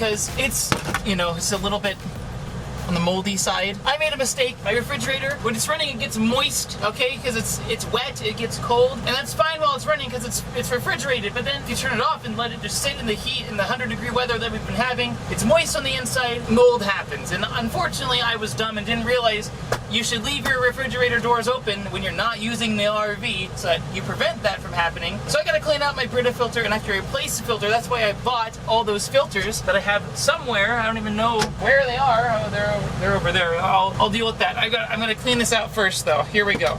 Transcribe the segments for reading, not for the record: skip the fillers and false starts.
because it's, you know, it's a little bit on the moldy side. I made a mistake. My refrigerator, when it's running, it gets moist, okay? Because it's wet, it gets cold, and that's fine while it's running because it's refrigerated. But then if you turn it off and let it just sit in the heat in the 100-degree weather that we've been having, it's moist on the inside, mold happens. And unfortunately, I was dumb and didn't realize you should leave your refrigerator doors open when you're not using the RawrV so that you prevent that from happening. So I gotta clean out my Brita filter and I have to replace the filter. That's why I bought all those filters that I have somewhere. I don't even know where they are. Oh, they're over there. I'll deal with that. I'm gonna clean this out first though. Here we go.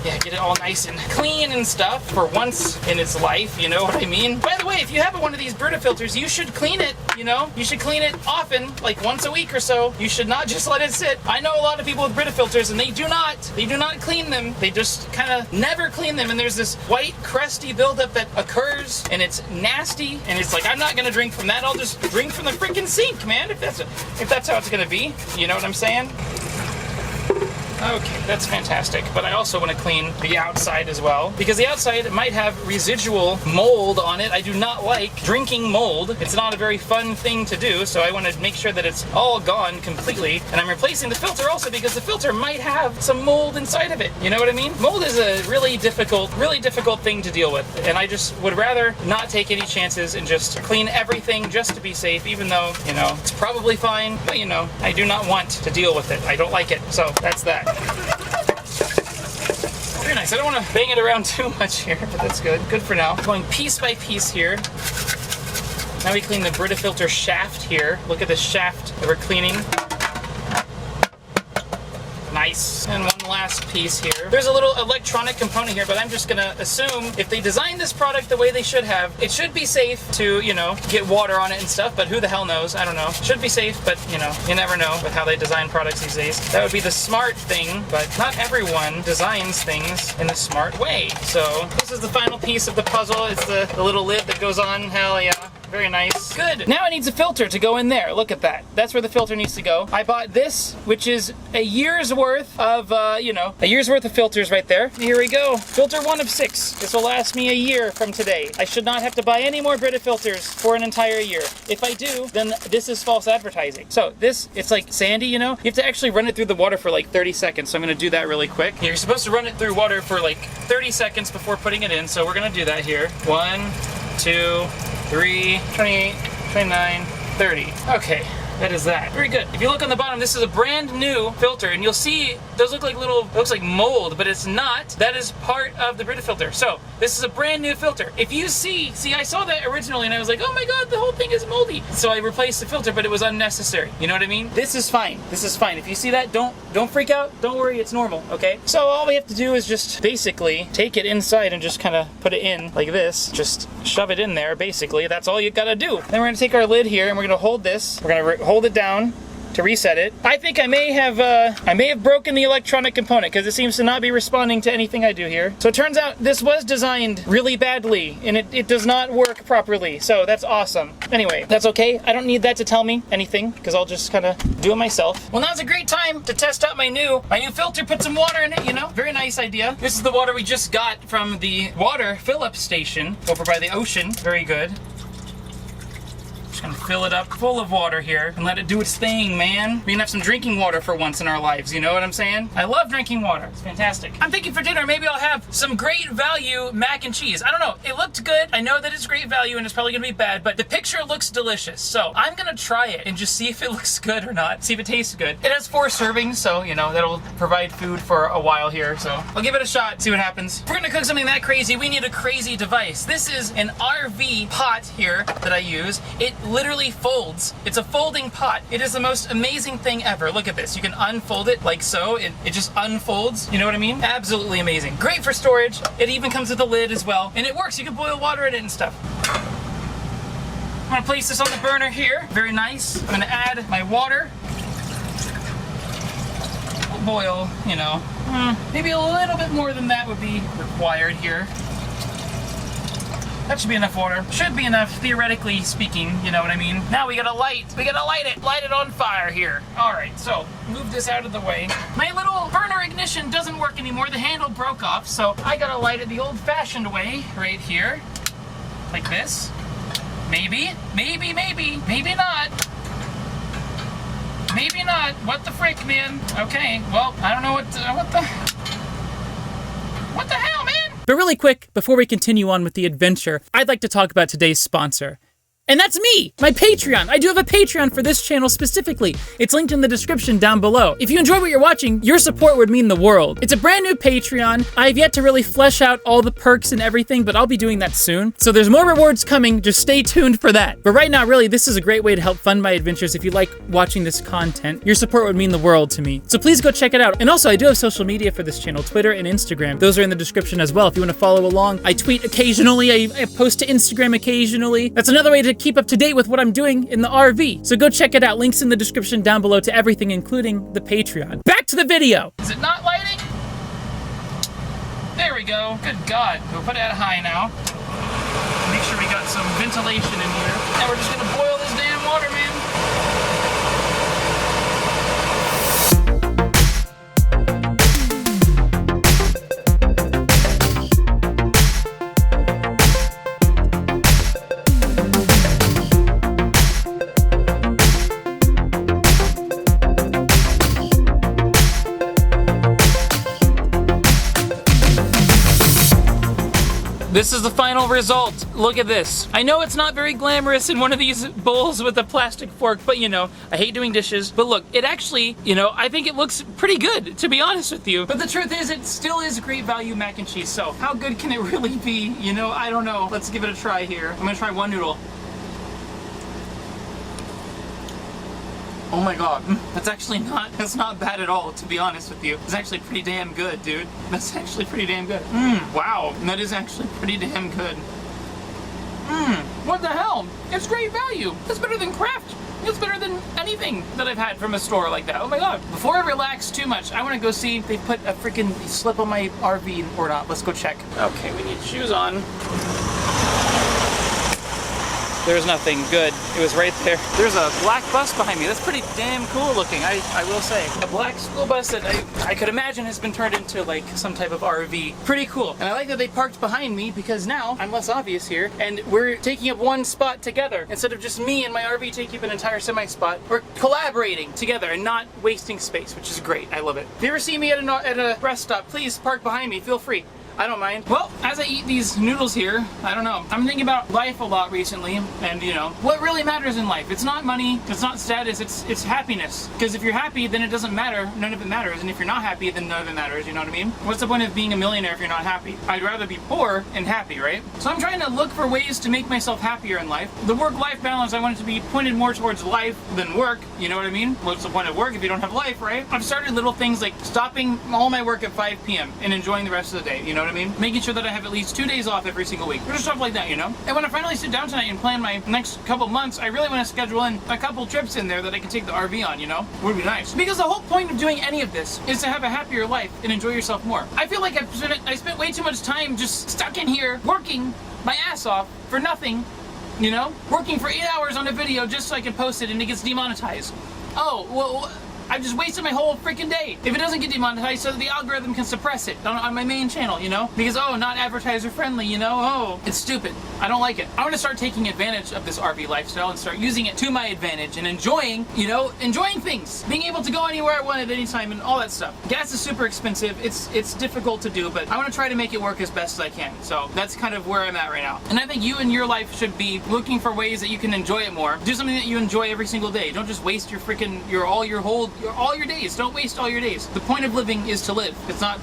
Yeah, get it all nice and clean and stuff for once in its life, you know what I mean? By the way, if you have one of these Brita filters, you should clean it, you know? You should clean it often, like once a week or so. You should not just let it sit. I know a lot of people with Brita filters and they do not clean them. They just kind of never clean them, and there's this white crusty buildup that occurs and it's nasty, and it's like, I'm not gonna drink from that. I'll just drink from the freaking sink, man, if that's how it's gonna be. You know what I'm saying? Okay, that's fantastic. But I also want to clean the outside as well, because the outside might have residual mold on it. I do not like drinking mold. It's not a very fun thing to do, so I want to make sure that it's all gone completely. And I'm replacing the filter also because the filter might have some mold inside of it. You know what I mean? Mold is a really difficult thing to deal with. And I just would rather not take any chances and just clean everything just to be safe, even though, you know, it's probably fine. But, you know, I do not want to deal with it. I don't like it. So that's that. Very nice. I don't want to bang it around too much here, but that's good. Good for now. Going piece by piece here. Now we clean the Brita filter shaft here. Look at the shaft that we're cleaning. Nice. And one last piece here. There's a little electronic component here, but I'm just gonna assume if they designed this product the way they should have, it should be safe to, you know, get water on it and stuff, but who the hell knows? I don't know. Should be safe, but, you know, you never know with how they design products these days. That would be the smart thing, but not everyone designs things in a smart way. So this is the final piece of the puzzle. It's the little lid that goes on. Hell yeah. Very nice. Good. Now it needs a filter to go in there. Look at that. That's where the filter needs to go. I bought this, which is a year's worth of, you know, a year's worth of filters right there. Here we go. Filter 1 of 6. This will last me a year from today. I should not have to buy any more Brita filters for an entire year. If I do, then this is false advertising. So this, it's like sandy, you know? You have to actually run it through the water for like 30 seconds. So I'm going to do that really quick. You're supposed to run it through water for like 30 seconds before putting it in. So we're going to do that here. 1, 2, 3, 28, 29, 30. Okay, that is that. Very good. If you look on the bottom, this is a brand new filter, and you'll see those look like looks like mold, but it's not. That is part of the Brita filter. So this is a brand new filter. If you see, I saw that originally and I was like, oh my god, the whole thing is moldy. So I replaced the filter, but it was unnecessary. You know what I mean? This is fine. This is fine. If you see that, don't freak out. Don't worry, it's normal, okay? So all we have to do is just basically take it inside and just kind of put it in like this. Just shove it in there, basically. That's all you gotta do. Then we're gonna take our lid here and we're gonna hold this. We're gonna hold it down to reset it. I think I may have broken the electronic component because it seems to not be responding to anything I do here. So it turns out this was designed really badly and it does not work properly. So that's awesome. Anyway, that's okay. I don't need that to tell me anything because I'll just kind of do it myself. Well, now's a great time to test out my new filter. Put some water in it, you know. Very nice idea. This is the water we just got from the water fill-up station over by the ocean. Very good. And fill it up full of water here and let it do its thing, man. We can have some drinking water for once in our lives, you know what I'm saying? I love drinking water. It's fantastic. I'm thinking for dinner, maybe I'll have some great value mac and cheese. I don't know. It looked good. I know that it's great value and it's probably gonna be bad, but the picture looks delicious. So I'm gonna try it and just see if it looks good or not. See if it tastes good. It has 4 servings, so, you know, that'll provide food for a while here. So I'll give it a shot, see what happens. If we're gonna cook something that crazy, we need a crazy device. This is an RawrV pot here that I use. It literally folds. It's a folding pot. It is the most amazing thing ever. Look at this. You can unfold it like so. It just unfolds. You know what I mean? Absolutely amazing. Great for storage. It even comes with a lid as well. And it works. You can boil water in it and stuff. I'm gonna place this on the burner here. Very nice. I'm gonna add my water. We'll boil, you know, maybe a little bit more than that would be required here. That should be enough water. Should be enough, theoretically speaking, you know what I mean? Now we gotta light it on fire here. All right, so move this out of the way. My little burner ignition doesn't work anymore. The handle broke off, so I gotta light it the old-fashioned way right here. Like this? Maybe, maybe, maybe, maybe not. Maybe not. What the frick, man? Okay, well, I don't know what the hell, man? But really quick, before we continue on with the adventure, I'd like to talk about today's sponsor. And that's me, my Patreon. I do have a Patreon for this channel specifically. It's linked in the description down below. If you enjoy what you're watching, your support would mean the world. It's a brand new Patreon. I've yet to really flesh out all the perks and everything, but I'll be doing that soon. So there's more rewards coming, just stay tuned for that. But right now, really, this is a great way to help fund my adventures. If you like watching this content, your support would mean the world to me. So please go check it out. And also, I do have social media for this channel, Twitter and Instagram. Those are in the description as well if you want to follow along. I tweet occasionally, I post to Instagram occasionally. That's another way to keep up to date with what I'm doing in the RV. So go check it out. Links in the description down below to everything, including the Patreon. Back to the video. Is it not lighting? There we go. Good God. We'll put it at high now. Make sure we got some ventilation in here. Now we're just gonna boil this damn water, man. This is the final result. Look at this. I know it's not very glamorous in one of these bowls with a plastic fork, but you know, I hate doing dishes. But look, it actually, you know, I think it looks pretty good, to be honest with you. But the truth is, it still is great value mac and cheese. So how good can it really be? You know, I don't know. Let's give it a try here. I'm gonna try one noodle. Oh my God, that's not bad at all, to be honest with you. It's actually pretty damn good, dude. That's actually pretty damn good. Wow, that is actually pretty damn good. What the hell? It's great value. It's better than Kraft. It's better than anything that I've had from a store like that. Oh my God. Before I relax too much, I wanna go see if they put a freaking slip on my RV or not. Let's go check. Okay, we need shoes on. There's nothing. Good. It was right there. There's a black bus behind me. That's pretty damn cool looking, I will say. A black school bus that I could imagine has been turned into like some type of RV. Pretty cool. And I like that they parked behind me because now I'm less obvious here and we're taking up one spot together. Instead of just me and my RV taking up an entire semi-spot, we're collaborating together and not wasting space, which is great. I love it. If you ever see me at a rest stop, please park behind me. Feel free. I don't mind. Well, as I eat these noodles here, I don't know. I'm thinking about life a lot recently, and you know, what really matters in life. It's not money, it's not status, it's happiness. Because if you're happy, then it doesn't matter, none of it matters. And if you're not happy, then none of it matters, you know what I mean? What's the point of being a millionaire if you're not happy? I'd rather be poor and happy, right? So I'm trying to look for ways to make myself happier in life. The work-life balance, I want it to be pointed more towards life than work, you know what I mean? What's the point of work if you don't have life, right? I've started little things like stopping all my work at 5 p.m. and enjoying the rest of the day, you know what I mean? Making sure that I have at least 2 days off every single week. Or just stuff like that, you know? And when I finally sit down tonight and plan my next couple months, I really want to schedule in a couple trips in there that I can take the RV on, you know? Would be nice. Because the whole point of doing any of this is to have a happier life and enjoy yourself more. I feel like I spent way too much time just stuck in here working my ass off for nothing, you know? Working for 8 hours on a video just so I can post it and it gets demonetized. Oh, well, I've just wasted my whole freaking day. If it doesn't get demonetized, so that the algorithm can suppress it on my main channel, you know? Because, oh, not advertiser friendly, you know? Oh, it's stupid. I don't like it. I want to start taking advantage of this RV lifestyle and start using it to my advantage and enjoying, you know, enjoying things. Being able to go anywhere I want at any time and all that stuff. Gas is super expensive. It's difficult to do, but I want to try to make it work as best as I can. So that's kind of where I'm at right now. And I think you in your life should be looking for ways that you can enjoy it more. Do something that you enjoy every single day. Don't just waste your freaking, all your days. Don't waste all your days. The point of living is to live. It's not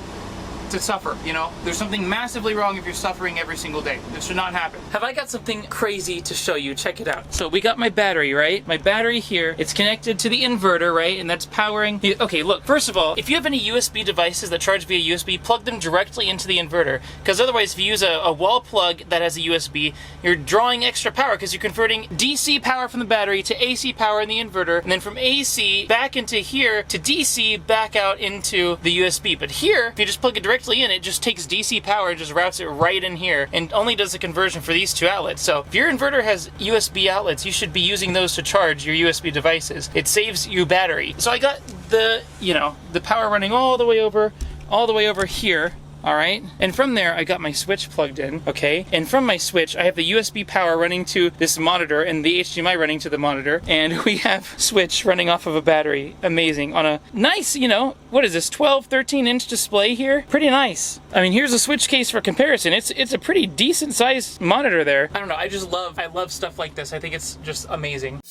to suffer, you know? There's something massively wrong if you're suffering every single day. It should not happen. Have I got something crazy to show you? Check it out. So we got my battery, right? My battery here, it's connected to the inverter, right? And that's powering... Okay, look, first of all, if you have any USB devices that charge via USB, plug them directly into the inverter. Because otherwise, if you use a wall plug that has a USB, you're drawing extra power because you're converting DC power from the battery to AC power in the inverter, and then from AC back into here to DC back out into the USB. But here, if you just plug it directly in, it just takes DC power and just routes it right in here and only does the conversion for these two outlets. So if your inverter has USB outlets, you should be using those to charge your USB devices. It saves you battery. So I got the, you know, the power running all the way over here All right, and from there I got my switch plugged in, okay, and from my switch I have the USB power running to this monitor and the HDMI running to the monitor, and we have switch running off of a battery. Amazing, on a nice, you know, what is this, 12-13 inch display here? Pretty nice. I mean, here's a switch case for comparison. It's a pretty decent sized monitor there. I don't know, I love stuff like this. I think it's just amazing.